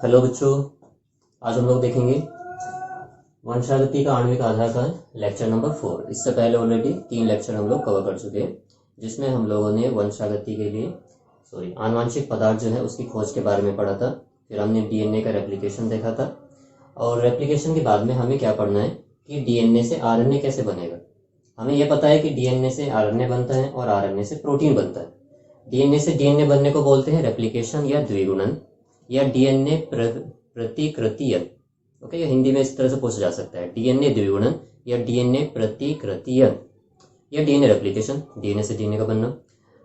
Hello बच्चों, आज हम लोग देखेंगे वंशागति का आणविक आधार का लेक्चर नंबर 4। इससे पहले ऑलरेडी 3 लेक्चर हम लोग कवर कर चुके हैं, जिसमें हम लोगों ने वंशागति के लिए आनुवंशिक पदार्थ जो है उसकी खोज के बारे में पढ़ा था। फिर हमने डीएनए का रेप्लिकेशन देखा था, और रेप्लिकेशन के बाद में हमें क्या पढ़ना है कि डीएनए से आरएनए कैसे बनेगा। हमें यह पता है कि डीएनए से आरएनए बनता है और आरएनए से प्रोटीन बनता है। डीएनए से डीएनए बनने को बोलते हैं रेप्लिकेशन या द्विगुणन या डीएनए प्रतिकृतियन। ओके, ये हिंदी में इस तरह से पूछा जा सकता है, डीएनए द्विगुणन या डीएनए प्रतिकृतियन या डीएनए रेप्लिकेशन। डीएनए से डीएनए का बनना,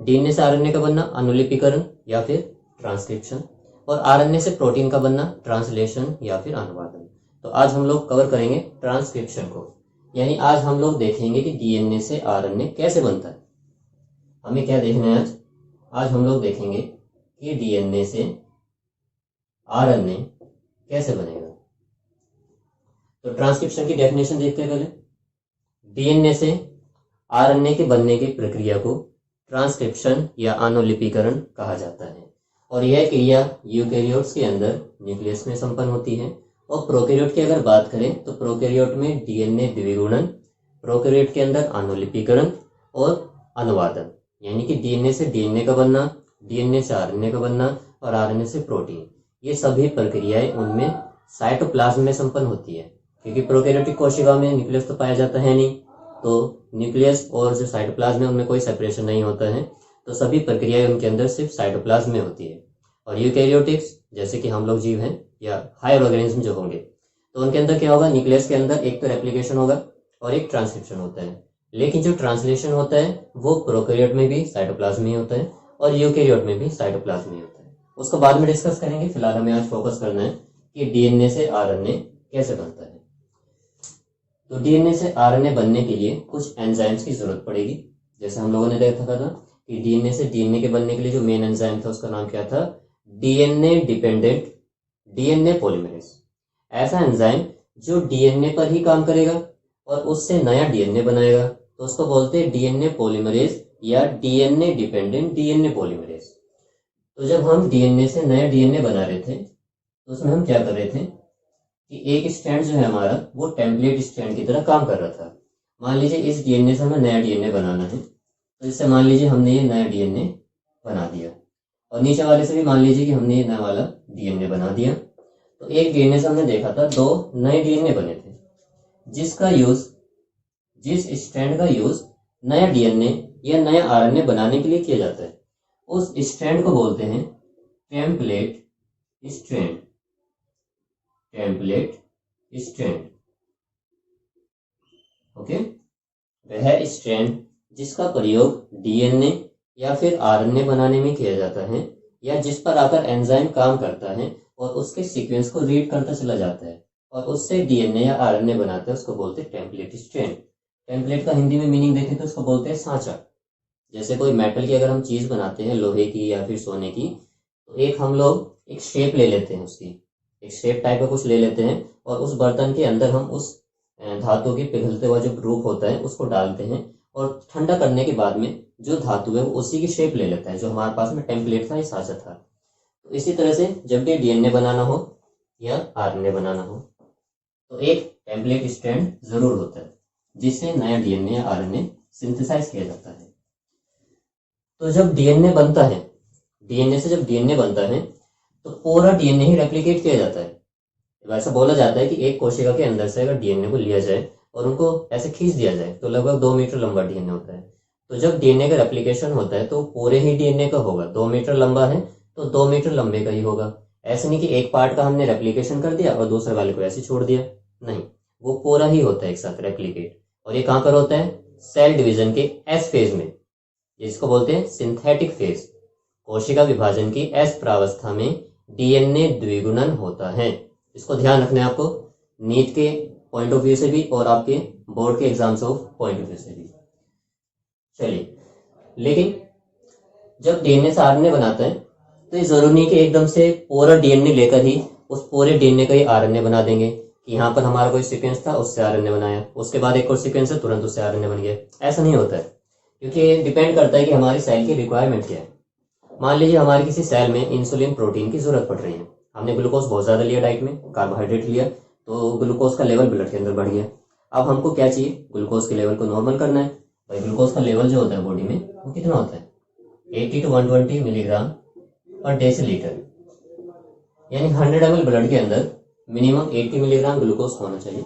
डीएनए से आरएनए का बनना अनुलिपीकरण या फिर ट्रांसक्रिप्शन, और आरएनए से प्रोटीन का बनना ट्रांसलेशन या फिर अनुवादन। तो आज हम लोग कवर करेंगे ट्रांसक्रिप्शन को, यानी आज हम लोग देखेंगे कि डीएनए से आरएनए कैसे बनता है। हमें क्या देखना है आज हम लोग देखेंगे कि डीएनए से आरएनए कैसे बनेगा। तो ट्रांसक्रिप्शन की डेफिनेशन देखते हैं पहले। डीएनए से आरएनए के बनने की प्रक्रिया को ट्रांसक्रिप्शन या अनुलिपीकरण कहा जाता है, और यह क्रिया यूकेरियोट्स के अंदर न्यूक्लियस में संपन्न होती है। और प्रोकैरियोट की अगर बात करें तो प्रोकैरियोट में डीएनए द्विगुणन, प्रोकैरियोट के अंदर अनुलिपीकरण और अनुवादन, यानी कि डीएनए से डीएनए का बनना, डीएनए से आरएनए का बनना और आरएनए से प्रोटीन, ये सभी प्रक्रियाएं उनमें साइटोप्लाज्म में संपन्न होती है। क्योंकि प्रोकैरियोटिक कोशिका में न्यूक्लियस तो पाया जाता है नहीं, तो न्यूक्लियस और जो साइटोप्लाज्म है उनमें कोई सेपरेशन नहीं होता है, तो सभी प्रक्रियाएं उनके अंदर सिर्फ साइटोप्लाज्म में होती है। और यूकैरियोटिक्स जैसे कि हम लोग जीव हैं या हायर ऑर्गेनिज्म जो होंगे, तो उनके अंदर क्या होगा, न्यूक्लियस के अंदर एक तो रेप्लिकेशन होगा और एक ट्रांसक्रिप्शन होता है। लेकिन जो ट्रांसलेशन होता है वो प्रोकैरियोट में भी साइटोप्लाज्म में होता है और यूकैरियोट में भी साइटोप्लाज्म में होता है। उसको बाद में डिस्कस करेंगे। फिलहाल हमें आज फोकस करना है कि डीएनए से आरएनए कैसे बनता है। तो डीएनए से आरएनए बनने के लिए कुछ एंजाइम्स की जरूरत पड़ेगी। जैसे हम लोगों ने देखा था कि डीएनए से डीएनए के बनने के लिए जो मेन एंजाइम था उसका नाम क्या था, डीएनए डिपेंडेंट डीएनए पॉलीमरेज। ऐसा एंजाइम जो डीएनए पर ही काम करेगा और उससे नया डीएनए बनाएगा, तो उसको बोलते हैं डीएनए पॉलीमरेज या डीएनए डिपेंडेंट डीएनए पॉलीमरेज। तो जब हम डीएनए से नया डीएनए बना रहे थे तो उसमें हम क्या कर रहे थे कि एक स्ट्रैंड जो है हमारा वो टेम्पलेट स्ट्रैंड की तरह काम कर रहा था। मान लीजिए इस डीएनए से हमें नया डीएनए बनाना है, तो इससे मान लीजिए हमने ये नया डीएनए बना दिया, और नीचे वाले से भी मान लीजिए कि हमने ये नया वाला डीएनए बना दिया। तो एक डीएनए से हमने देखा था 2 नए डीएनए बने थे, जिस स्ट्रैंड का यूज नया डीएनए या नया आरएनए बनाने के लिए किया जाता है, उस स्ट्रैंड को बोलते हैं template strand. Template strand, okay, वह स्ट्रैंड जिसका प्रयोग डीएनए या फिर आरएनए बनाने में किया जाता है, या जिस पर आकर एंजाइम काम करता है और उसके सीक्वेंस को रीड करता चला जाता है और उससे डीएनए या आरएनए बनाते हैं, उसको बोलते हैं टेम्पलेट स्ट्रैंड। टेम्पलेट का हिंदी में मीनिंग देखें तो उसको बोलते हैं सांचा। जैसे कोई मेटल की अगर हम चीज बनाते हैं, लोहे की या फिर सोने की, तो एक हम लोग एक शेप ले लेते हैं, उसकी एक शेप टाइप का कुछ ले लेते हैं, और उस बर्तन के अंदर हम उस धातु की पिघलते हुआ जो रूप होता है उसको डालते हैं, और ठंडा करने के बाद में जो धातु है वो उसी की शेप ले लेता है, जो हमारे पास में टेम्पलेट था, ये सांचा था। तो इसी तरह से जब भी डीएनए बनाना हो या आरएनए बनाना हो तो एक टेम्पलेट स्ट्रैंड जरूर होता है, जिससे नया डीएनए या आरएनए सिंथेसाइज किया जाता है। तो जब डीएनए बनता है, डीएनए से जब डीएनए बनता है तो पूरा डीएनए ही रेप्लिकेट किया जाता है। वैसा बोला जाता है कि एक कोशिका के अंदर से अगर डीएनए को लिया जाए और उनको ऐसे खींच दिया जाए तो लगभग 2 मीटर लंबा डीएनए होता है। तो जब डीएनए का रेप्लिकेशन होता है तो पूरे ही डीएनए का होगा। 2 मीटर लंबा है तो 2 मीटर लंबे का ही होगा। ऐसे नहीं कि एक पार्ट का हमने रेप्लिकेशन कर दिया और दूसरे वाले को ऐसे छोड़ दिया, नहीं, वो पूरा ही होता है एक साथ रेप्लिकेट। और ये कहाँ पर होता है, सेल डिवीजन के एस फेज में, जिसको बोलते हैं सिंथेटिक फेज। कोशिका विभाजन की एस प्रावस्था में डीएनए द्विगुणन होता है। इसको ध्यान रखना है आपको, नीट के पॉइंट ऑफ व्यू से भी और आपके बोर्ड के exams of point of view से भी। चलिए, लेकिन जब डीएनए से आरएनए बनाता है तो ये जरूरी नहीं कि एकदम से पूरा डीएनए लेकर ही उस पूरे डीएनए का ही आरएनए बना देंगे कि यहाँ पर हमारा कोई सीक्वेंस था उससे आरएनए बनाया, उसके बाद एक और सीक्वेंस है तुरंत उससे आरएनए बन गया। ऐसा नहीं होता है, क्योंकि ये डिपेंड करता है कि हमारी सेल की रिक्वायरमेंट क्या है। मान लीजिए हमारी किसी सेल में इंसुलिन प्रोटीन की जरूरत पड़ रही है, हमने ग्लूकोज बहुत ज़्यादा लिया डाइट में, कार्बोहाइड्रेट लिया, तो ग्लूकोज का लेवल ब्लड के अंदर बढ़ गया। अब हमको क्या चाहिए, ग्लूकोज के लेवल को नॉर्मल करना है। भाई ग्लूकोज का लेवल जो होता है बॉडी में वो कितना होता है, 80 to 120 मिलीग्राम पर डेसीलीटर, यानी 100 ml ब्लड के अंदर मिनिमम 80 मिलीग्राम ग्लूकोज होना चाहिए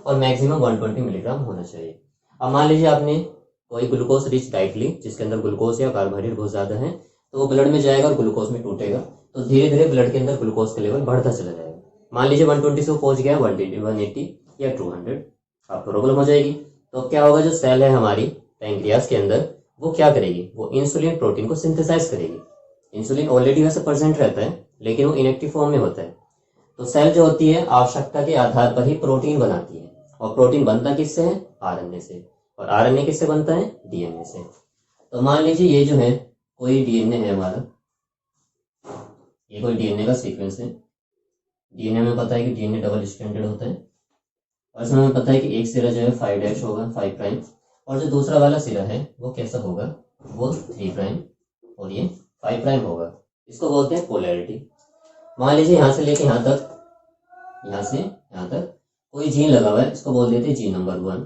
और मैक्सिमम 120 मिलीग्राम होना चाहिए। अब मान लीजिए आपने कोई ग्लूकोज रिच डाइट ली जिसके अंदर ग्लूकोज या कार्बोहाइड्रेट बहुत ज़्यादा है, तो वो ब्लड में जाएगा और ग्लूकोज में टूटेगा, तो धीरे धीरे ब्लड के अंदर ग्लूकोज का लेवल बढ़ता चला जाएगा। मान लीजिए 120 से वो पहुंच गया 180 या 200, अब प्रॉब्लम हो जाएगी। तो क्या होगा, जो सेल है हमारी पैंक्रियाज के अंदर, वो क्या करेगी, वो इंसुलिन प्रोटीन को सिंथेसाइज करेगी। इंसुलिन ऑलरेडी वैसे प्रेजेंट रहता है लेकिन वो इनएक्टिव फॉर्म में होता है। तो सेल जो होती है आवश्यकता के आधार पर ही प्रोटीन बनाती है, और प्रोटीन बनता किससे है, आरएनए से, और आरएनए किससे बनता है, डीएनए से। तो मान लीजिए ये जो है कोई डीएनए है हमारा, ये कोई डीएनए का सीक्वेंस है। डीएनए में पता है कि डीएनए डबल स्ट्रैंडेड होता है, और इसमें हमें पता है कि एक सिरा जो है 5' होगा, 5 प्राइम, और जो दूसरा वाला सिरा है वो कैसा होगा, वो 3 प्राइम और ये 5 प्राइम होगा। इसको बोलते हैं पोलैरिटी। मान लीजिए यहाँ से लेके यहाँ तक, यहाँ से यहाँ तक कोई जीन लगा हुआ है, इसको बोल देते हैं जीन नंबर 1।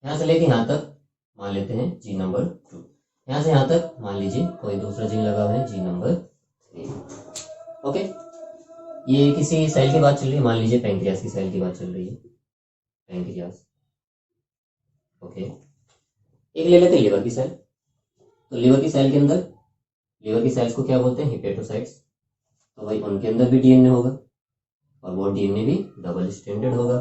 यहाँ से लेके यहाँ तक मान लेते हैं जीन नंबर 2। यहाँ से यहाँ तक मान लीजिए कोई दूसरा जीन लगा हुआ है, जीन नंबर 3। ओके, ये किसी सेल की बात चल रही है, मान लीजिए पैंक्रियाज की सेल की बात चल रही है, पैंक्रियाज। ओके, एक ले लेते हैं लिवर की सेल। तो लिवर की सेल के अंदर, लिवर की सेल्स को क्या बोलते हैं, हिपेटोसाइट्स। तो भाई उनके अंदर भी डीएनए होगा, और वो डीएनए भी डबल स्ट्रैंडेड होगा।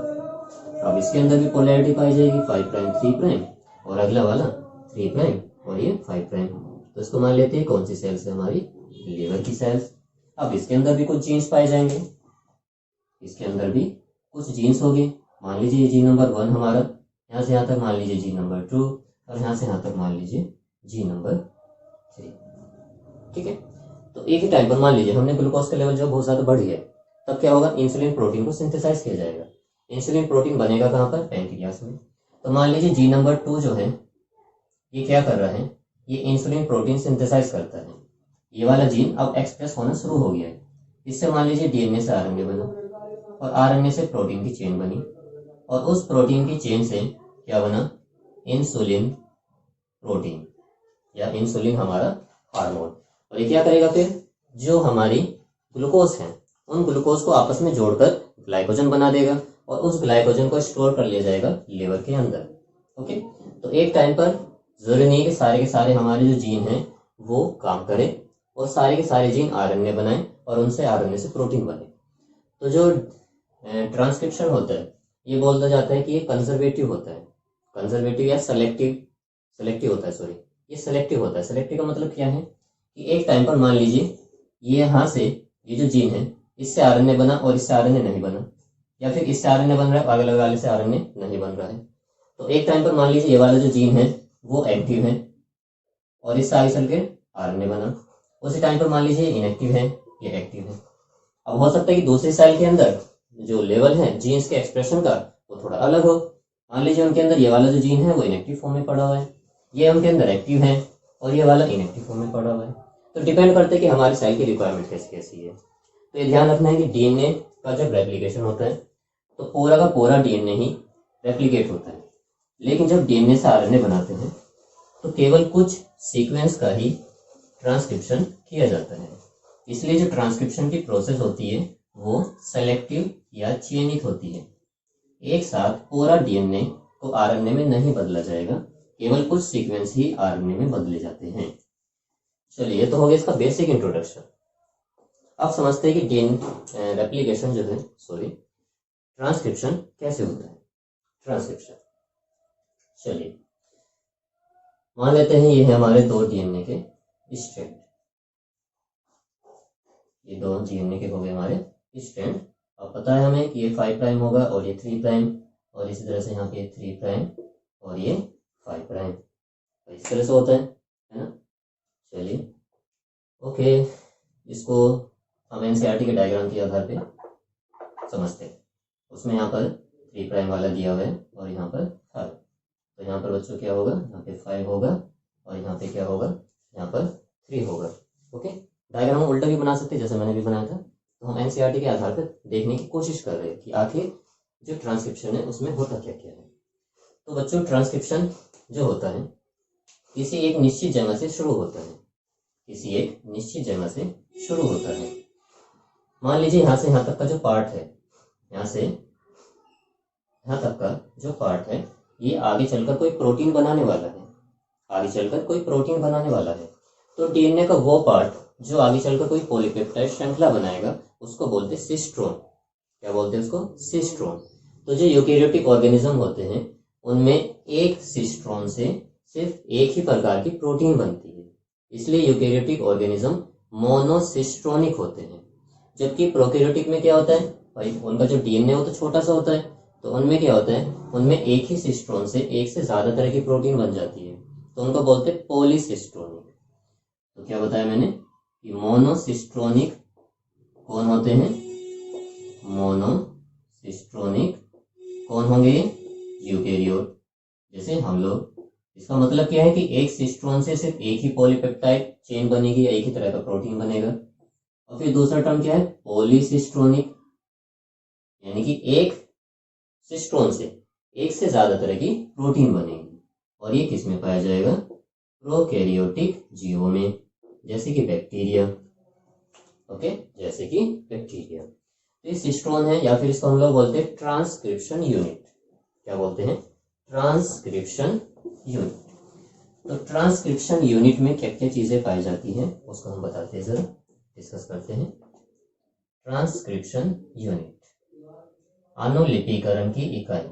अब इसके अंदर भी पोलैरिटी पाई जाएगी, 5 प्राइम 3 प्राइम, और अगला वाला 3 प्राइम और ये 5 प्राइम। तो इसको मान लेते हैं कौन सी सेल्स है, हमारी लिवर की सेल्स। अब इसके अंदर भी कुछ जीन्स पाए जाएंगे, इसके अंदर भी कुछ जीन्स होंगे। मान लीजिए जीन नंबर 1 हमारा, यहाँ से यहाँ तक मान लीजिए जीन नंबर 2, और यहाँ से यहाँ तक मान लीजिए जीन नंबर 3। ठीक है, तो एक ही टाइम पर मान लीजिए हमने ग्लूकोज का लेवल जो बहुत ज्यादा बढ़ गया, तब क्या होगा, इंसुलिन प्रोटीन को सिंथेसाइज किया जाएगा। इंसुलिन प्रोटीन बनेगा कहाँ पर, पैंक्रियाज में। तो मान लीजिए जीन नंबर 2 जो है ये क्या कर रहा है, ये इंसुलिन प्रोटीन सिंथेसाइज करता है। ये वाला जीन अब एक्सप्रेस होना शुरू हो गया है। इससे मान लीजिए डीएनए से आरएनए बना, और आरएनए से प्रोटीन की चेन बनी, और उस प्रोटीन की चेन से क्या बना, इंसुलिन प्रोटीन, या इंसुलिन हमारा हार्मोन। और ये क्या करेगा फिर, जो हमारी ग्लूकोज है उन ग्लूकोज को आपस में जोड़कर ग्लाइकोजन बना देगा, और उस ग्लाइकोजन को स्टोर कर लिया जाएगा लिवर के अंदर। ओके, तो एक टाइम पर जरूरी नहीं है कि सारे हमारे जो जीन हैं वो काम करें और सारे के सारे जीन आरएनए बनाएं और उनसे आरएनए से प्रोटीन बने। तो जो ट्रांसक्रिप्शन होता है ये बोला जाता है कि ये कंजर्वेटिव होता है, कंजर्वेटिव या सेलेक्टिव होता है, सॉरी ये सेलेक्टिव होता है। सेलेक्टिव का मतलब क्या है कि एक टाइम पर मान लीजिए ये यहाँ से ये जो जीन है इससे आरएनए बना और इससे आरएनए नहीं बना, या फिर इससे आरएनए बन रहा है अगले वाले से आरएनए नहीं बन रहा है। तो एक टाइम पर मान लीजिए ये वाला जो जीन है वो एक्टिव है और इससे आगे चल के आरएनए बना, उसी टाइम पर मान लीजिए इनएक्टिव है, ये एक्टिव है। अब हो सकता है कि दूसरी सेल के अंदर जो लेवल है जीन्स के एक्सप्रेशन का वो थोड़ा अलग हो। मान लीजिए उनके अंदर ये वाला जो जीन है वो इनएक्टिव फॉर्म में पड़ा हुआ है, ये उनके अंदर एक्टिव है, और ये वाला इनएक्टिव फॉर्म में पड़ा हुआ है। तो डिपेंड करता है कि हमारी सेल की रिक्वायरमेंट कैसी कैसी है। तो ये ध्यान रखना है कि डीएनए का जब रेप्लिकेशन होता है तो पूरा का पूरा डीएनए ही रेप्लिकेट होता है, लेकिन जब डीएनए से आरएनए बनाते हैं तो केवल कुछ सीक्वेंस का ही ट्रांसक्रिप्शन किया जाता है। इसलिए जो ट्रांसक्रिप्शन की प्रोसेस होती है वो सेलेक्टिव या चयनित होती है। एक साथ पूरा डीएनए को आरएनए में नहीं बदला जाएगा, केवल कुछ सीक्वेंस ही आरएनए में बदले जाते हैं। चलिए, ये तो हो गया इसका बेसिक इंट्रोडक्शन। अब समझते हैं कि डीएनए रेप्लिकेशन जो है, सॉरी ट्रांसक्रिप्शन कैसे होता है। ट्रांसक्रिप्शन, चलिए मान लेते हैं ये है हमारे 2 डीएनए के स्ट्रैंड, ये 2 डीएनए के हो गए हमारे स्ट्रैंड। अब पता है हमें कि ये 5 प्राइम होगा और ये 3 प्राइम, और इसी तरह से यहाँ पे 3 प्राइम और ये 5 प्राइम, तो इस तरह से होता है ना। चलिए ओके, इसको हम एनसीईआरटी के डायग्राम के आधार पे समझते हैं। उसमें यहाँ पर 3 प्राइम वाला दिया हुआ है और यहाँ पर 5, तो यहाँ पर बच्चों क्या होगा, यहाँ पे 5 होगा और यहाँ पे क्या होगा, यहाँ पर 3 होगा। ओके, डायग्राम उल्टा भी बना सकते हैं जैसे मैंने भी बनाया था, तो हम एनसीईआरटी के आधार पर देखने की कोशिश कर रहे हैं कि आखिर जो ट्रांसक्रिप्शन है उसमें होता क्या क्या है। तो बच्चों, ट्रांसक्रिप्शन जो होता है किसी एक निश्चित जगह से शुरू होता है, किसी एक निश्चित जगह से शुरू होता है। मान लीजिए यहाँ से यहाँ तक का जो पार्ट है, यहाँ से यहाँ तक का जो पार्ट है, ये आगे चलकर कोई प्रोटीन बनाने वाला है, आगे चलकर कोई प्रोटीन बनाने वाला है। तो डीएनए का वो पार्ट जो आगे चलकर कोई पॉलीपेप्टाइड श्रृंखला बनाएगा उसको बोलते हैं सिस्ट्रोन। क्या बोलते हैं उसको? सिस्ट्रोन। तो जो यूकेरियोटिक ऑर्गेनिज्म होते हैं उनमें एक सिस्ट्रोन से सिर्फ एक ही प्रकार की प्रोटीन बनती है, इसलिए यूकेरियोटिक ऑर्गेनिज्म मोनोसिस्ट्रोनिक होते हैं। जबकि प्रोकैरियोटिक में क्या होता है भाई, उनका जो डीएनए वो तो छोटा सा होता है, तो उनमें क्या होता है, उनमें एक ही सिस्ट्रोन से एक से ज्यादा तरह की प्रोटीन बन जाती है, तो उनको बोलते हैं पॉलीसिस्ट्रोनिक। तो क्या बताया मैंने कि मोनोसिस्ट्रोनिक कौन होते हैं? मोनोसिस्ट्रोनिक कौन होंगे? यूकेरियोट, जैसे हम लोग। इसका मतलब क्या है कि एक सिस्ट्रोन से सिर्फ एक ही पॉलीपेप्टाइड चेन बनेगी या एक ही तरह का प्रोटीन बनेगा। और फिर दूसरा टर्म क्या है? पॉलीसिस्ट्रोनिक, यानी कि एक सिस्ट्रोन से एक से ज्यादा तरह की प्रोटीन बनेगी। और ये किस में पाया जाएगा? प्रोकैरियोटिक जीवों में, जैसे कि बैक्टीरिया। ओके, जैसे कि बैक्टीरिया। तो ये सिस्ट्रोन है, या फिर इसको हम लोग बोलते हैं ट्रांसक्रिप्शन यूनिट। क्या बोलते हैं? Transcription unit. तो ट्रांसक्रिप्शन यूनिट में क्या क्या चीजें पाई जाती हैं उसको हम बताते हैं, जरा डिस्कस करते हैं। ट्रांसक्रिप्शन यूनिट, अनुलिपीकरण की इकाई।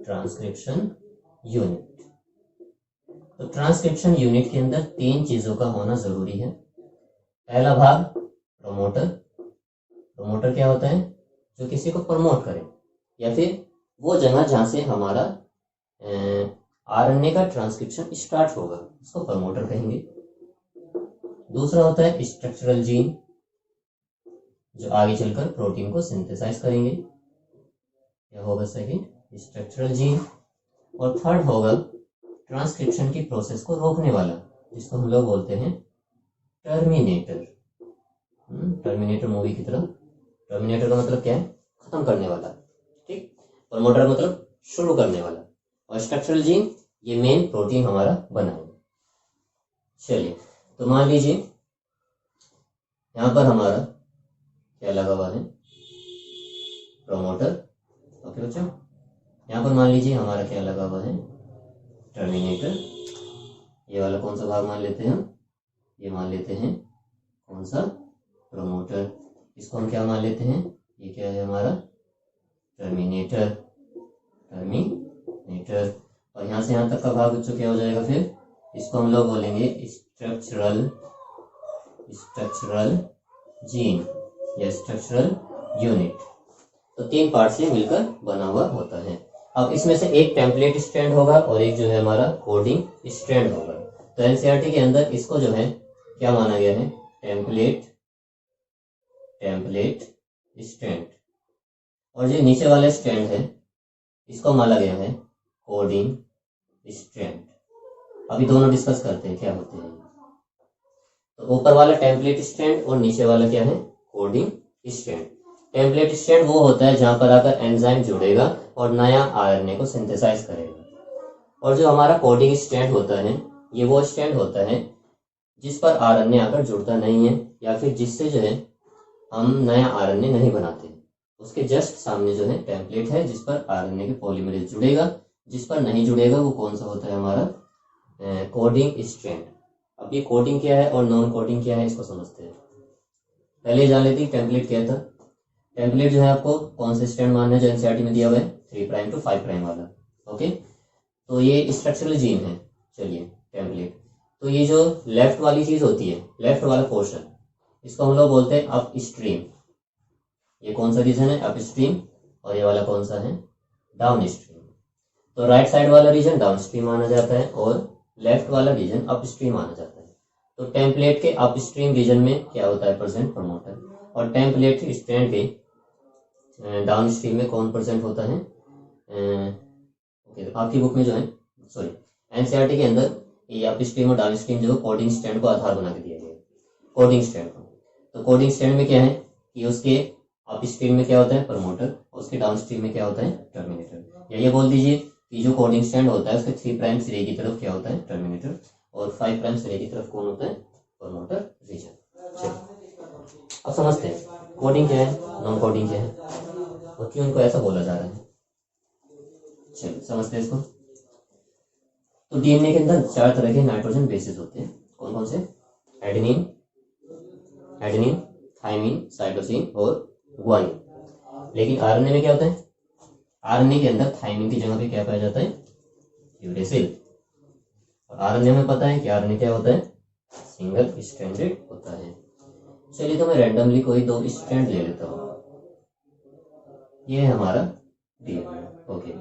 ट्रांसक्रिप्शन यूनिट, तो ट्रांसक्रिप्शन यूनिट के अंदर 3 चीजों का होना जरूरी है। पहला भाग प्रमोटर। प्रमोटर क्या होता है? जो किसी को प्रमोट करे, या फिर वो जगह जहां से हमारा आरएनए का ट्रांसक्रिप्शन स्टार्ट होगा उसको प्रमोटर कहेंगे। दूसरा होता है स्ट्रक्चरल जीन, जो आगे चलकर प्रोटीन को सिंथेसाइज करेंगे, क्या होगा सेकंड? Structural gene. और थर्ड होगा ट्रांसक्रिप्शन की प्रोसेस को रोकने वाला, जिसको हम लोग बोलते हैं टर्मिनेटर। टर्मिनेटर मूवी की तरह। टर्मिनेटर का मतलब क्या है? खत्म करने वाला, ठीक। प्रमोटर मतलब शुरू करने वाला, और स्ट्रक्चरल जीन ये मेन प्रोटीन हमारा बनाएंगे। चलिए, तो मान लीजिए यहां पर हमारा क्या लगा हुआ है? प्रमोटर। ओके बच्चों, यहां पर मान लीजिए हमारा क्या लगा हुआ है? टर्मिनेटर। ये वाला कौन सा भाग मान लेते हैं हम? ये मान लेते हैं कौन सा? प्रमोटर। इसको हम क्या मान लेते हैं? ये क्या है हमारा? टर्मिनेटर। टर्मिनेटर। और यहां से यहां तक का भाग बच्चों क्या हो जाएगा फिर? इसको हम लोग बोलेंगे स्ट्रक्चरल जीन या स्ट्रक्चरल यूनिट। तो 3 पार्ट से मिलकर बना हुआ होता है। अब इसमें से एक टेम्पलेट स्ट्रैंड होगा और एक जो है हमारा कोडिंग स्ट्रैंड होगा। तो एनसीईआरटी के अंदर इसको जो है क्या माना गया है? Template strand. और जो नीचे वाला स्ट्रैंड है इसको माना गया है कोडिंग स्ट्रैंड। अभी दोनों डिस्कस करते हैं क्या होते हैं। तो ऊपर वाला टेम्पलेट स्ट्रैंड और नीचे वाला क्या है? Coding strand. टेम्पलेट स्ट्रैंड वो होता है जहां पर आकर एंजाइम जुड़ेगा और नया आरएनए को सिंथेसाइज करेगा। और जो हमारा कोडिंग स्ट्रैंड होता है ये वो स्ट्रैंड होता है जिस पर आरएनए आकर जुड़ता नहीं है, या फिर जिससे जो है हम नया आरएनए नहीं बनाते। उसके जस्ट सामने जो है टेम्पलेट है जिस पर आरएनए के पॉलीमरेज जुड़ेगा, जिस पर नहीं जुड़ेगा वो कौन सा होता है? हमारा कोडिंग स्ट्रैंड। अब ये कोडिंग क्या है और नॉन कोडिंग क्या है इसको समझते हैं। पहले जान लेते हैं टेम्पलेट क्या था। टेम्पलेट जो है आपको कौन सा स्ट्रैंड मानना है जो एनसीईआरटी में दिया हुआ है? 3' to 5' वाला। ओके, तो ये स्ट्रक्चरल जीन है। चलिए, टेम्पलेट। तो ये जो लेफ्ट वाली चीज होती है, लेफ्ट वाला पोर्शन, इसको हम लोग बोलते हैं अप स्ट्रीम। ये कौन सा रीजन है? Up stream. और ये वाला कौन सा है? Down stream. तो राइट साइड वाला रीजन डाउन स्ट्रीम माना जाता है और लेफ्ट वाला रीजन अप स्ट्रीम माना जाता है। तो टेम्पलेट के अप स्ट्रीम रीजन में क्या होता है? Present promoter. और टेम्पलेट स्ट्रैंड के डाउन स्ट्रीम में कौन प्रेजेंट होता है? ओके, तो आपकी बुक में जो है, सॉरी, एनसीईआरटी के अंदर ये अप स्ट्रीम और डाउन स्ट्रीम जो कोडिंग स्ट्रैंड को आधार बना के दिया गया है, कोडिंग स्ट्रैंड को। तो कोडिंग स्ट्रैंड में क्या है कि उसके अप स्ट्रीम में क्या होता है प्रमोटर, उसके डाउन स्ट्रीम में क्या होता है टर्मिनेटर। या ये बोल दीजिए कि जो कोडिंग स्ट्रैंड होता है उसके 3 प्राइम सिरे की तरफ क्या होता है टर्मिनेटर और 5 प्राइम सिरे की तरफ कौन होता है प्रमोटर रीजन। चलिए अब समझते हैं कोडिंग क्या है, नॉन कोडिंग क्या है और क्यों इनको ऐसा बोला जा रहा है। चलिए समझते हैं इसको। तो डीएनए के अंदर 4 तरह के नाइट्रोजन बेसिस होते हैं। कौन कौन से? एडेनिन, थाइमिन, साइटोसिन और ग्वानिन। लेकिन आरएनए में क्या होता है? आरएनए के अंदर थाइमिन की जगह पे क्या पाया जाता है? यूरेसिल। और आरएनए में पता है कि आरएनए क्या होता है? सिंगल स्ट्रैंडेड होता है। चलिए तो मैं रैंडमली कोई 2 स्ट्रैंड ले लेता हूँ। ये है हमारा डीएनए। ओके,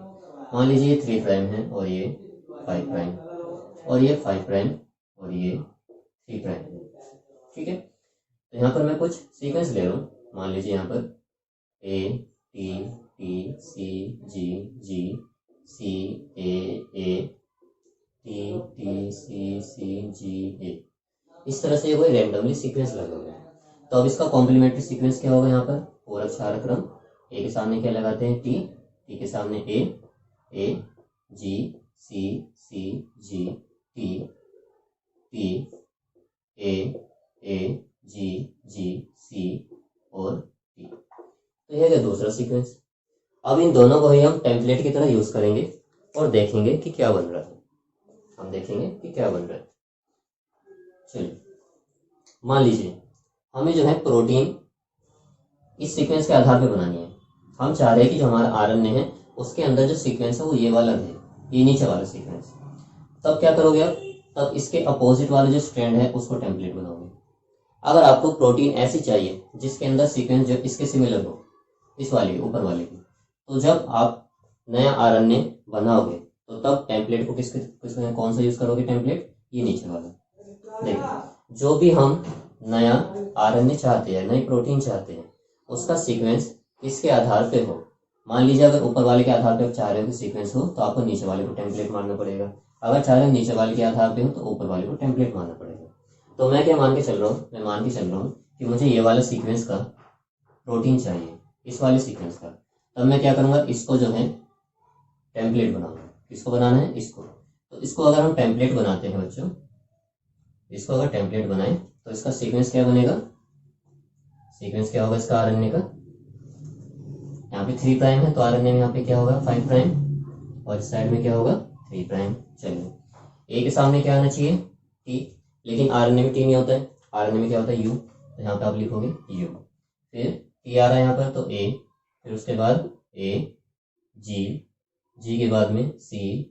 मान लीजिए ये 3 प्राइम है और ये 5 प्राइम और ये 5 प्राइम और ये 3 प्राइम है। ठीक है, तो यहाँ पर मैं कुछ सीक्वेंस ले रहा हूँ। मान लीजिए यहाँ पर A T T C G G C A T T C C G A, इस तरह से कोई रैंडमली सीक्वेंस लगे हुए हैं। तो अब इसका कॉम्प्लीमेंट्री सीक्वेंस क्या होगा? यहाँ पर पूरक क्षार क्रम। ए के सामने क्या लगाते हैं? टी, टी के सामने ए जी सी जी टी टी ए जी सी और टी। तो यह है दूसरा सीक्वेंस। अब इन दोनों को ही हम टेम्पलेट की तरह यूज करेंगे और देखेंगे कि क्या बन रहा है। हम देखेंगे कि क्या बन रहा है। चलिए मान लीजिए हमें जो है प्रोटीन इस सीक्वेंस के आधार पर बनानी है। हम चाह रहे हैं कि जो हमारा आरएनए है उसके अंदर जो सीक्वेंस है वो ये वाला है, ये नीचे वाला सीक्वेंस। तब क्या करोगे आप? तब इसके अपोजिट वाला जो स्ट्रैंड है उसको टेम्पलेट बनाओगे। अगर आपको प्रोटीन ऐसी चाहिए जिसके अंदर सीक्वेंस जो इसके सिमिलर हो, इस वाले के ऊपर वाले की, तो जब आप नया आरएनए बनाओगे तो तब टेम्पलेट को किसमें कौन सा यूज करोगे? टेम्पलेट ये नीचे वाला। देखिए जो भी हम नया आरएनए चाहते हैं, नई प्रोटीन चाहते हैं, उसका सीक्वेंस इसके आधार पे हो। मान लीजिए अगर ऊपर वाले के आधार पे आप चाह रहे हो कि सीक्वेंस हो तो आपको नीचे वाले को टेम्पलेट मारना पड़ेगा। अगर चाह रहे हो नीचे वाले के आधार पे हो तो ऊपर वाले को टेम्पलेट मारना पड़ेगा। तो मैं क्या मान के चल रहा हूँ? मैं मान के चल रहा हूँ कि मुझे ये वाला सीक्वेंस का प्रोटीन चाहिए, इस वाले सीक्वेंस का। तब मैं क्या करूंगा? इसको जो है टेम्पलेट बनाऊंगा। किसको बनाना है? इसको। तो इसको अगर हम टेम्पलेट बनाते हैं बच्चों, इसको अगर टेम्पलेट बनाए तो इसका सीक्वेंस क्या बनेगा? सीक्वेंस क्या होगा इसका आरएनए का? यहाँ पे 3 प्राइम है तो आरएनए में यहाँ पे क्या होगा? 5 प्राइम और इस साइड में क्या होगा? 3 प्राइम। चलिए ए के सामने क्या आना चाहिए? टी, लेकिन आरएनए में टी नहीं होता है। आरएनए में क्या होता है? यू। तो यहाँ पे आप लिखोगे यू। फिर टी आ रहा है यहाँ पर तो ए, फिर उसके बाद ए जी, जी के बाद में सी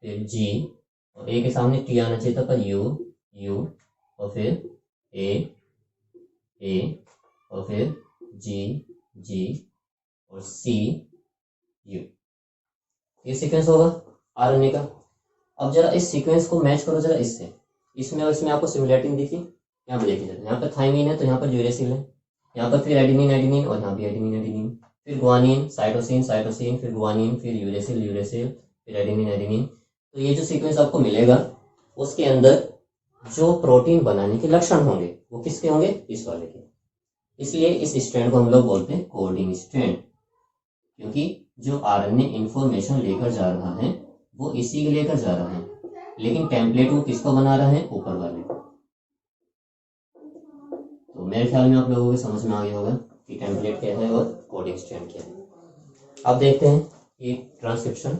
फिर जी, और ए के सामने टी आना चाहिए था पर यू और फिर ए और फिर जी और सी यू। ये सीक्वेंस होगा आरएनए का। अब जरा इस सीक्वेंस को मैच करो जरा इससे, इसमें और इसमें आपको सिमिलरिटी दिखी? यहाँ पे देखिए, यहाँ पर थाइमिन है तो यहाँ पर यूरेसिल है, यहाँ पर फिर एडेनिन और यहाँ भी एडेनिन, फिर ग्वानिन, साइटोसिन, फिर ग्वानिन, फिर यूरेसिल, फिर एडेनिन। तो ये जो सीक्वेंस आपको मिलेगा उसके अंदर जो प्रोटीन बनाने के लक्षण होंगे वो किसके होंगे? इस वाले के। इसलिए इस स्ट्रैंड को हम लोग बोलते हैं कोडिंग स्ट्रैंड, क्योंकि जो आरएनए इंफॉर्मेशन लेकर जा रहा है वो इसी के लेकर जा रहा है, लेकिन टेम्पलेट वो किसको बना रहा है? ऊपर वाले को। तो मेरे ख्याल में आप लोगों को समझ में आ गया होगा कि टेम्पलेट क्या है और कोडिंग स्ट्रैंड क्या है। अब देखते हैं कि ट्रांसक्रिप्शन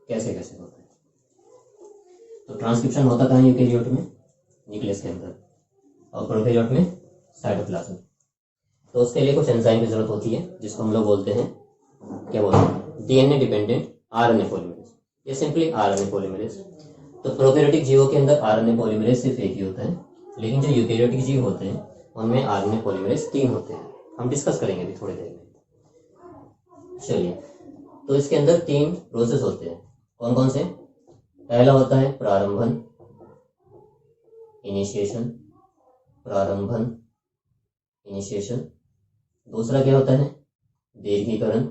कैसे कैसे होता है। तो ट्रांसक्रिप्शन होता कहाँ? यूकेरियोट में, न्यूक्लियस के अंदर, और प्रोकैरियोट में साइटोप्लाज्म। तो उसके लिए कुछ एंजाइम की जरूरत होती है जिसको हम लोग बोलते हैं, क्या बोलते हैं? डीएनए डिपेंडेंट आरएनए पॉलीमरेज, ये सिंपली आरएनए पॉलीमरेज। तो प्रोकैरियोटिक जीवों के अंदर आरएनए पॉलीमरेज सिर्फ एक ही होता है, लेकिन जो यूकेरियोटिक जीव होते हैं उनमें आरएनए पॉलीमरेज 3 होते हैं। हम डिस्कस करेंगे अभी थोड़ी देर में। चलिए, तो इसके अंदर 3 प्रोसेस होते हैं। कौन कौन से? पहला होता है प्रारंभन, इनिशिएशन, प्रारंभन इनिशिएशन। दूसरा क्या होता है? दीर्घीकरण,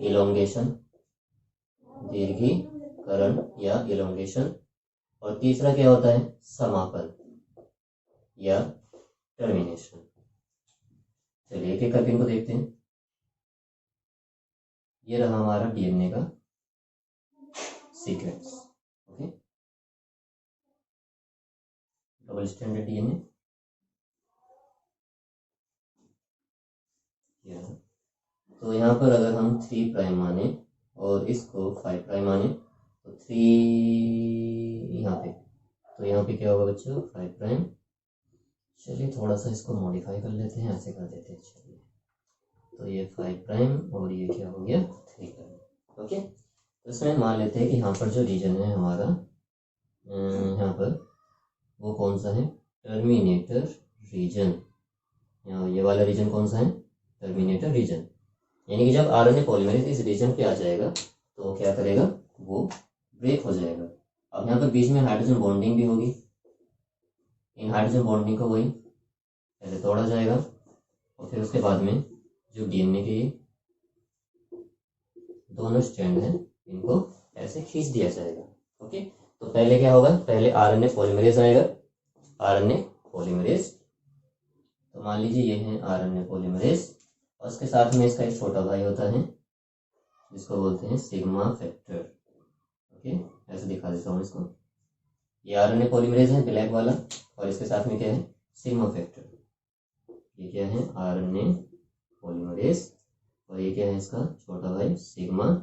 इलोंगेशन, दीर्घीकरण या इलोंगेशन। और तीसरा क्या होता है? समापन या टर्मिनेशन। चलिए एक एक करके इनको देखते हैं। ये रहा हमारा डीएनए का sequence. Okay, double stranded DNA. तो यहाँ पर अगर हम 3 प्राइम माने और इसको 5 प्राइम माने तो 3 यहाँ पे, तो यहाँ पे क्या होगा बच्चों 5 प्राइम। चलिए थोड़ा सा इसको मॉडिफाई कर लेते हैं, ऐसे कर देते हैं। चलिए तो ये 5 प्राइम और ये क्या हो गया 3 प्राइम। ओके, तो इसमें मान लेते हैं कि यहाँ पर जो रीजन है हमारा, यहाँ पर वो कौन सा है, टर्मिनेटर रीजन। यहाँ ये वाला रीजन कौन सा है, टर्मिनेटर रीजन। यानी कि जब आरएनए पॉलीमरेज इस रीजन पे आ जाएगा तो क्या करेगा, वो ब्रेक हो जाएगा। अब यहाँ पर बीच में हाइड्रोजन बॉन्डिंग भी होगी। इन हाइड्रोजन बॉन्डिंग को वही पहले तोड़ा जाएगा और फिर उसके बाद में जो डीएनए के दोनों स्ट्रैंड हैं इनको ऐसे खींच दिया जाएगा। ओके, तो पहले क्या होगा, पहले आरएनए पॉलीमरेज आएगा, आरएनए पॉलीमरेज। तो मान लीजिए ये है आरएनए पॉलीमरेज और उसके साथ में इसका एक छोटा भाई होता है जिसको बोलते हैं सिग्मा फैक्टर। ओके, ऐसे दिखा देता हूँ इसको। ये आरएनए पॉलीमरेज है ब्लैक वाला और इसके साथ में क्या है, सिग्मा फैक्टर। ये क्या है, आरएनए पॉलीमरेज और ये क्या है इसका छोटा भाई सिग्मा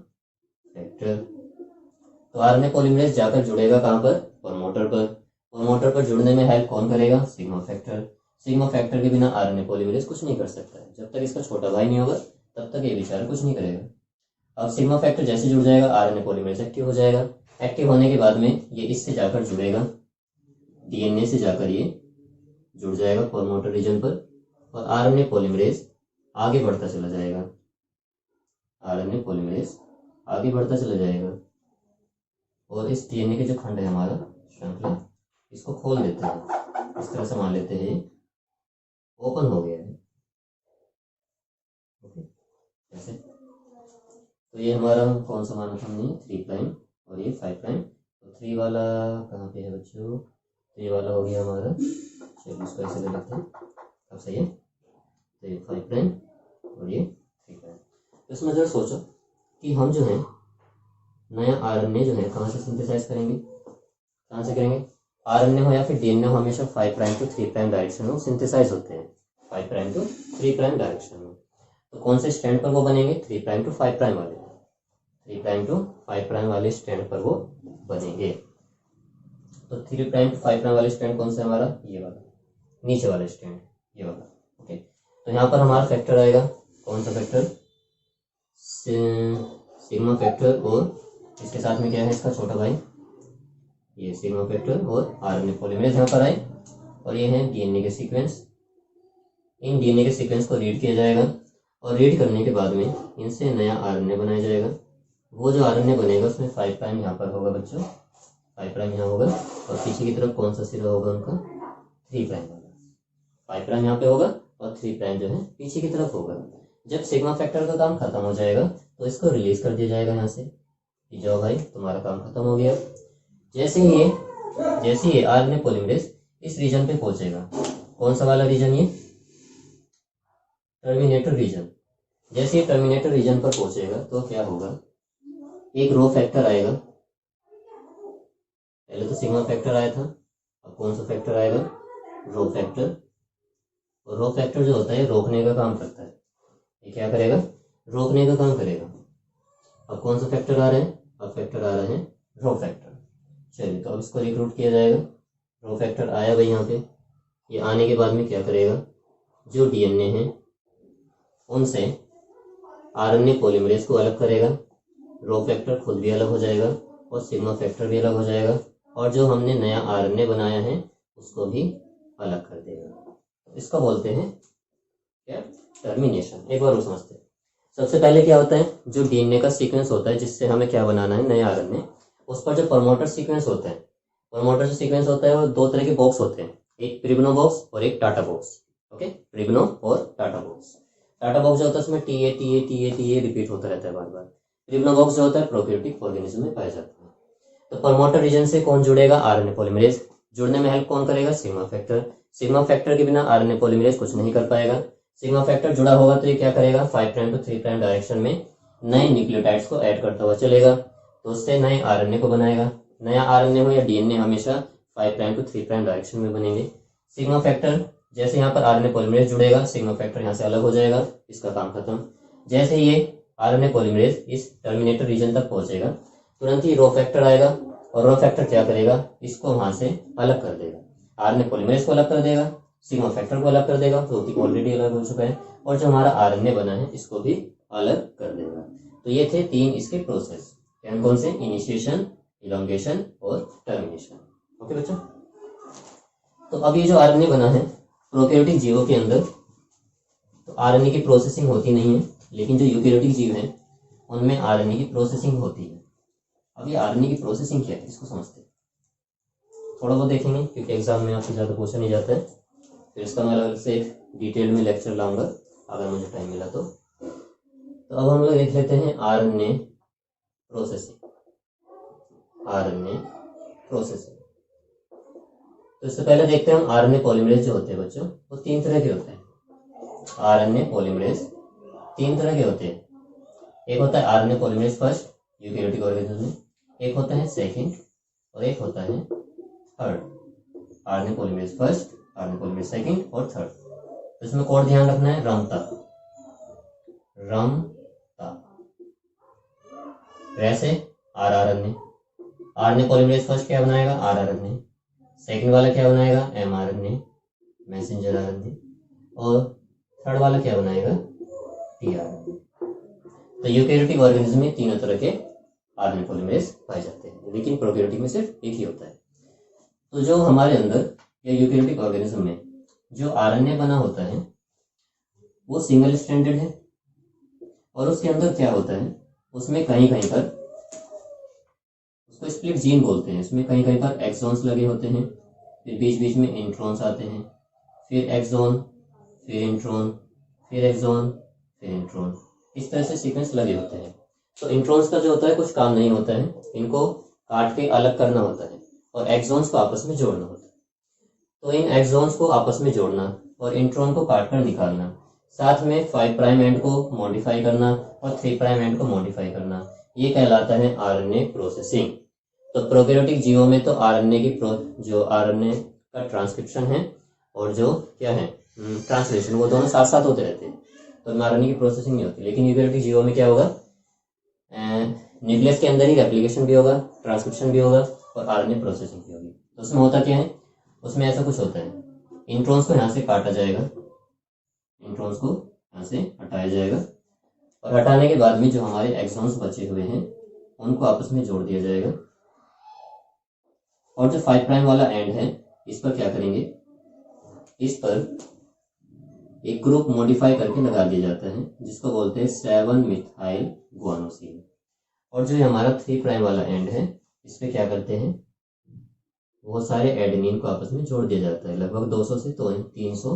फैक्टर। तो आरएनए पॉलीमरेज जाकर जुड़ेगा कहाँ पर, प्रमोटर पर। प्रमोटर पर जुड़ने में हेल्प कौन करेगा, सिग्मा फैक्टर। सिग्मा फैक्टर के बिना आरएनए पॉलीमरेज कुछ नहीं कर सकता है। जब तक इसका छोटा भाई नहीं होगा तब तक ये बेचारा कुछ नहीं करेगा। अब सिग्मा फैक्टर जैसे जुड़ जाएगा आरएनए पॉलीमरेज एक्टिव हो जाएगा। एक्टिव होने के बाद में ये इससे जाकर जुड़ेगा, डीएनए से जाकर ये जुड़ जाएगा प्रमोटर रीजन पर और आरएनए पॉलीमरेज आगे बढ़ता चला जाएगा। आरएनए पॉलीमरेज आगे बढ़ता चला जाएगा और इस डीएनए के जो खंड है हमारा श्रृंखला, इसको खोल देते हैं। इस तरह से मान लेते हैं ओपन हो गया है। ओके, ऐसे। तो ये हमारा कौन सा माना था हमने, 3 प्राइम और ये 5 प्राइम। तो 3 वाला कहाँ पे है बच्चों, 3 वाला हो गया हमारा। चलिए इसको ऐसे ले लेते हैं, अब सही है। तो ये 5 प्राइम और ये 3 प्राइम। तो इसमें जरा सोचो कि हम जो है नया आरएनए जो है कहाँ से सिंथेसाइज करेंगे, कहाँ से करेंगे। आरएनए हो या फिर डीएनए हो, हमेशा 5 प्राइम टू 3 प्राइम डायरेक्शन में सिंथेसाइज होते हैं। 5 प्राइम टू 3 प्राइम डायरेक्शन में। तो कौन से स्टैंड पर वो बनेंगे, 3 प्राइम टू 5 प्राइम वाले, 3 प्राइम टू 5 प्राइम वाले स्टैंड पर वो बनेंगे। तो 3 प्राइम टू 5 प्राइम वाले स्टैंड कौन सा है हमारा, ये वाला नीचे वाला स्टैंड, ये वाला। ओके, तो यहाँ पर हमारा फैक्टर आएगा, कौन सा फैक्टर, सिग्मा फैक्टर और इसके साथ में क्या है इसका छोटा भाई, ये सिग्मा फैक्टर और आरएनए पॉलीमरेज यहाँ पर आए और ये है डीएनए के सीक्वेंस। इन डीएनए के सीक्वेंस को रीड किया जाएगा और रीड करने के बाद में इनसे नया आरएनए बनाया जाएगा। वो जो आरएनए बनेगा उसमें 5 प्राइम यहाँ पर होगा बच्चों, 5 प्राइम यहाँ होगा और पीछे की तरफ कौन सा सिरा होगा उनका, 3 प्राइम होगा। 5 प्राइम यहाँ पे होगा और 3 प्राइम जो है पीछे की तरफ होगा। जब सिग्मा फैक्टर का काम खत्म हो जाएगा तो इसको रिलीज कर दिया जाएगा यहाँ से कि जाओ भाई तुम्हारा काम खत्म हो गया। जैसे ही आरएनए पॉलीमरेज इस रीजन पे पहुंचेगा, कौन सा वाला रीजन, ये टर्मिनेटर रीजन। जैसे ही टर्मिनेटर रीजन पर पहुंचेगा तो क्या होगा, एक रो फैक्टर आएगा। पहले तो सिग्मा फैक्टर आया था, अब कौन सा फैक्टर आएगा, रो फैक्टर। और रो फैक्टर जो होता है रोकने का काम करता है। ये क्या करेगा, रोकने का काम करेगा। अब कौन सा फैक्टर आ रहे हैं, अब फैक्टर आ रहे हैं रो फैक्टर। चलिए तो अब इसको रिक्रूट किया जाएगा। रो फैक्टर आया भाई यहाँ पे। ये आने के बाद में क्या करेगा, जो डीएनए है उनसे आरएनए पॉलीमरेज को अलग करेगा। रो फैक्टर खुद भी अलग हो जाएगा और सिग्मा फैक्टर भी अलग हो जाएगा और जो हमने नया आरएनए बनाया है उसको भी अलग कर देगा। इसको बोलते हैं क्या, टर्मिनेशन। एक बार वो समझते हैं। सबसे पहले क्या होता है, जो डीएनए का सीक्वेंस होता है जिससे हमें क्या बनाना है, नया आरएनए, उस पर जो प्रमोटर सीक्वेंस होता है, प्रमोटर जो सीक्वेंस होता है वो 2 तरह के बॉक्स होते हैं, एक प्रिग्नो बॉक्स और एक टाटा बॉक्स। ओके, प्रिग्नो और टाटा बॉक्स। टाटा बॉक्स जो होता है उसमें टीए रिपीट होता रहता है बार बार। प्रिग्नो बॉक्स जो होता है प्रोकैरियोटिक ऑर्गेनिज्म में पाया जाता है। तो प्रमोटर रीजन से कौन जुड़ेगा, आरएनए पॉलीमरेज। जुड़ने में हेल्प कौन करेगा? Sigma factor. सिग्मा फैक्टर के बिना आरएनए पॉलीमरेज कुछ नहीं कर पाएगा। सिग्मा फैक्टर जुड़ा होगा तो ये क्या करेगा? 5 प्राइम टू 3 प्राइम डायरेक्शन में नए न्यूक्लियोटाइड्स को ऐड करता हुआ चलेगा, तो उससे नए आरएनए को बनाएगा। नया आरएनए हो या डीएनए हमेशा 5 प्राइम टू 3 प्राइम डायरेक्शन में बनेंगे। सिग्मा फैक्टर जैसे यहाँ पर आरएनए पॉलीमरेज जुड़ेगा, सिग्मा फैक्टर यहाँ से अलग हो जाएगा, इसका काम खत्म। जैसे ये आरएनए पॉलीमरेज इस टर्मिनेटर रीजन तक पहुंचेगा, तुरंत ही रो फैक्टर आएगा और रो फैक्टर क्या करेगा? इसको वहां से अलग कर देगा। आरएनए पॉलीमरेज को अलग कर देगा, सिग्मा फैक्टर को अलग कर देगा, तो ऑलरेडी अलग हो चुका है, और जो हमारा आरएनए बना है इसको भी अलग कर देगा। तो ये थे 3 इसके प्रोसेस, कौन से? इनिशिएशन, इलोंगेशन और टर्मिनेशन। ओके बच्चों, तो अब ये जो आरएनए बना है प्रोकैरियोटिक जीवों के अंदर, तो आरएनए की प्रोसेसिंग होती नहीं है, लेकिन जो यूकैरियोटिक जीव हैं उनमें आरएनए की प्रोसेसिंग होती है। अब ये आरएनए की प्रोसेसिंग क्या है इसको समझते हैं, थोड़ा बहुत देखेंगे, क्योंकि एग्जाम में आपसे ज़्यादा पूछा नहीं जाता है। फिर इसका मैं अलग से डिटेल में लेक्चर लाऊंगा अगर मुझे टाइम मिला तो। अब हम लोग देख लेते हैं आरएनए प्रोसेसिंग। आरएनए प्रोसेसिंग, तो इससे पहले देखते हैं हम आरएनए पॉलीमरेज जो होते हैं बच्चों, वो 3 तरह के होते हैं। आरएनए पॉलीमरेज 3 तरह के होते हैं। एक होता है RNA polymerase first eukaryotic organism में, एक होता है सेकंड और एक होता है third. RNA polymerase first, RNA polymerase second और थर्ड। तो इसमें कोड ध्यान रखना है रमता, वैसे आरआरएनए। आरएनए पॉलीमरेज फर्स्ट क्या बनाएगा? आरआरएनए। सेकंड वाला क्या बनाएगा? MRNA, messenger RNA. और थर्ड वाला क्या बनाएगा? टीआरएनए। तो यूकैरियोटिक ऑर्गेनिज्म में तीनों तरह के आरएनए पॉलीमरेज पाए जाते हैं, लेकिन प्रोकैरियोटिक में सिर्फ एक ही होता है। तो जो हमारे अंदर या यूकैरियोटिक ऑर्गेनिज्म में जो आरएनए बना होता है वो सिंगल स्ट्रैंडेड है, और उसके अंदर क्या होता है, उसमें कहीं कहीं पर, उसको स्प्लिट जीन बोलते हैं, इसमें कहीं कहीं पर एक्सॉन्स लगे होते हैं, फिर बीच बीच में इंट्रॉन्स आते हैं, फिर एक्सॉन, फिर इंट्रॉन, फिर एक्सॉन, फिर इंट्रॉन, इस तरह से सीक्वेंस लगे होते हैं। तो इंट्रॉन्स का जो होता है कुछ काम नहीं होता है, इनको काट के अलग करना होता है और एक्सॉन्स को आपस में जोड़ना होता है। तो इन एक्सॉन्स को आपस में जोड़ना और इंट्रॉन को काट कर निकालना, साथ में 5 प्राइम एंड को मॉडिफाई करना और 3 प्राइम एंड को मॉडिफाई करना, ये कहलाता है आरएनए प्रोसेसिंग। तो प्रोकैरियोटिक जीवों में तो आरएनए की जो आरएनए का ट्रांसक्रिप्शन है और जो क्या है ट्रांसलेशन, वो दोनों साथ साथ होते रहते हैं, तो आरएनए की प्रोसेसिंग नहीं होती। लेकिन यूकैरियोटिक जीवों में क्या होगा? न्यूक्लियस के अंदर ही रेप्लिकेशन भी होगा, ट्रांसक्रिप्शन भी होगा और आरएनए प्रोसेसिंग भी होगी। तो उसमें होता क्या है? उसमें ऐसा कुछ होता है, इंट्रॉन्स को यहाँ से काटा जाएगा, इंट्रॉन्स को यहाँ से हटाया जाएगा, और हटाने के बाद में जो हमारे एक्सॉन्स बचे हुए हैं उनको आपस में जोड़ दिया जाएगा। और जो 5 प्राइम वाला एंड है इस पर क्या करेंगे? इस पर एक ग्रुप मॉडिफाई करके लगा दिया जाता है, जिसको बोलते हैं 7 मिथाइल गुआनोसिन। और जो हमारा 3 प्राइम वाला एंड है इस पे क्या करते हैं? बहुत सारे एडेनिन को आपस में जोड़ दिया जाता है, लगभग 200 से 300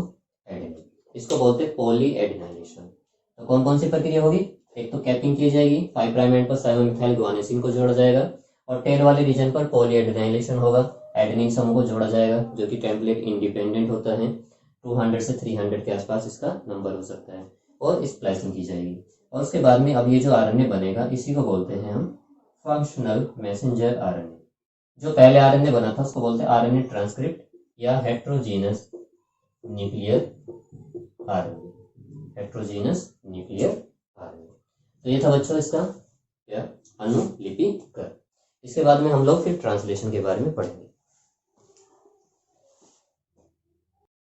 एडेनिन। इसको बोलते हैं पॉली एडिनाइलेशन। तो कौन कौन सी प्रक्रिया होगी? एक तो कैपिंग की जाएगी, 5 प्राइम एंड पर 7 मिथाइल गुआनोसिन को जोड़ा जाएगा, और टेल वाले रीजन पर पॉली एडिनाइलेशन होगा, एडेनिन समूह को जोड़ा जाएगा, जो कि टेम्पलेट इंडिपेंडेंट होता है, 200 से 300 के आसपास इसका नंबर हो सकता है, और स्प्लाइसिंग की जाएगी। और उसके बाद में अब ये जो आरएनए बनेगा इसी को बोलते हैं हम फंक्शनल मैसेंजर आरएनए। जो पहले आरएनए बना था उसको बोलते हैं आरएनए ट्रांसक्रिप्ट या heterogeneous nuclear RNA, heterogeneous nuclear RNA. तो ये था बच्चों इसका क्या अनुलिपिकर। इसके बाद में हम लोग फिर ट्रांसलेशन के बारे में पढ़ेंगे।